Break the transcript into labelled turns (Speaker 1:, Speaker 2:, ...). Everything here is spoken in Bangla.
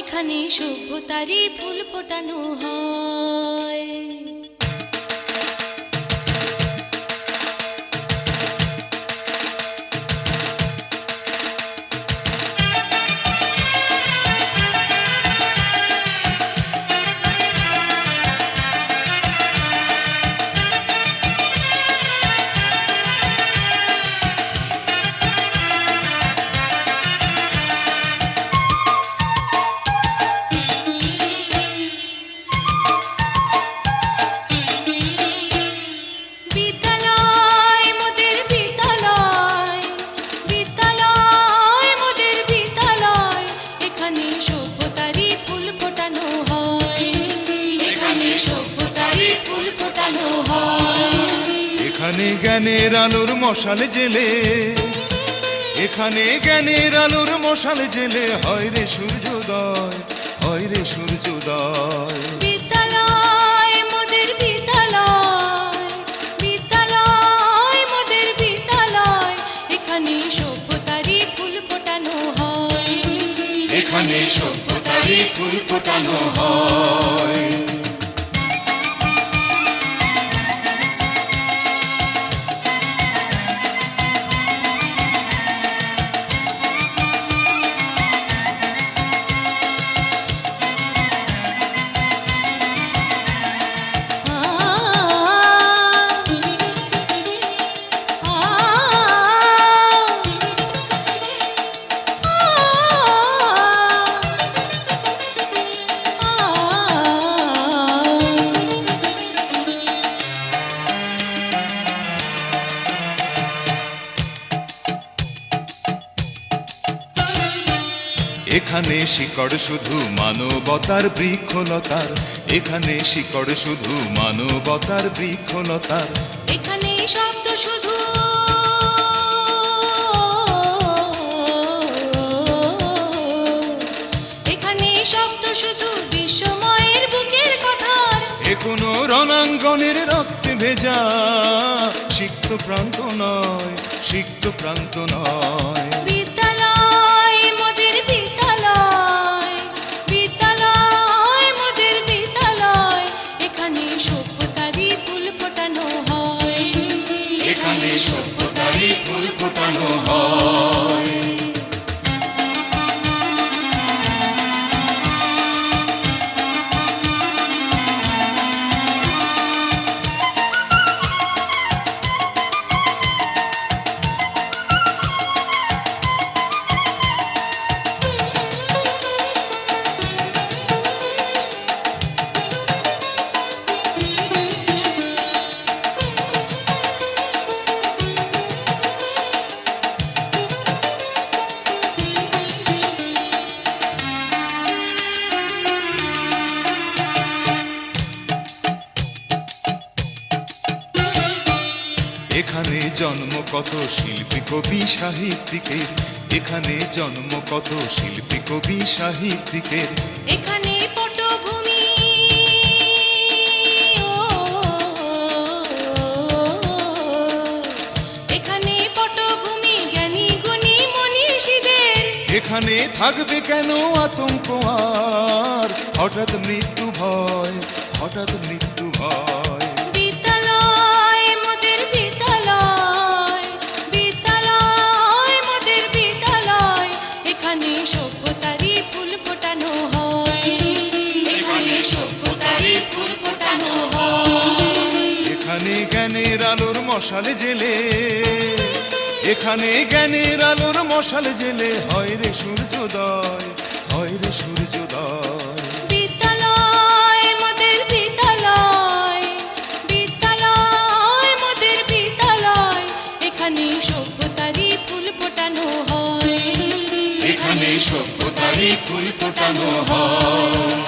Speaker 1: এখানে সভ্যতারই ফুল ফোটানো হয়।
Speaker 2: এখানে জ্ঞানের আলোর মশাল জেলে, এখানে জ্ঞানের আলোর মশাল জেলে হয় রে সূর্যোদয়, হয় রে সূর্যোদয়।
Speaker 1: বিদ্যালয় মোদের বিদ্যালয়, বিদ্যালয় মোদের বিদ্যালয়, এখানে সভ্যতারই ফুল ফোটানো হয়,
Speaker 2: এখানে সভ্যতারই ফুল ফোটানো হয়। এখানে শিকড় শুধু মানবতার বৃক্ষলতার, এখানে শিকড় শুধু মানবতার বৃক্ষলতার।
Speaker 1: এখানে শব্দ শুধু এখানে শব্দ শুধু বিশ্বময়ের বুকের কথার।
Speaker 2: এ কোনো রণাঙ্গনের রক্তে ভেজা সিক্ত প্রান্ত নয়, সিক্ত প্রান্ত নয়।
Speaker 1: বিদ্যালয় মোদের বিদ্যালয়, বিদ্যালয় মোদের বিদ্যালয়, এখানে সভ্যতারই ফুল ফোটানো হয়,
Speaker 2: এখানে সভ্যতারই ফুল ফোটানো হয়। এখানে জন্ম কত শিল্পী কবি সাহিত্যিকের, এখানে জন্ম কত শিল্পী কবি সাহিত্যিকের।
Speaker 1: এখানে পটভূমি এখানে পটভূমি জ্ঞানী গুণী মনীষীদের।
Speaker 2: এখানে থাকবে কেন আতঙ্ক আর হঠাৎ মৃত্যু ভয়, হঠাৎ মৃত্যু ভয়।
Speaker 1: বিদ্যালয় মোদের বিদ্যালয়, বিদ্যালয় মোদের বিদ্যালয়, এখানে সভ্যতারই ফুল ফোটানো হয়, এখানে সভ্যতারই ফুল ফোটানো হয়।
Speaker 2: এখানে জ্ঞানের আলোর মশাল জেলে, এখানে জ্ঞানের আলোর মশাল জেলে হয় রে সূর্যোদয়, হয় রে সূর্যোদয়।
Speaker 1: বিদ্যালয় মোদের বিদ্যালয়, বিদ্যালয় মোদের বিদ্যালয়, এখানে সভ্যতারই ফুল ফোটানো হয়,
Speaker 2: এখানে সভ্যতারই ফুল ফোটানো হয়।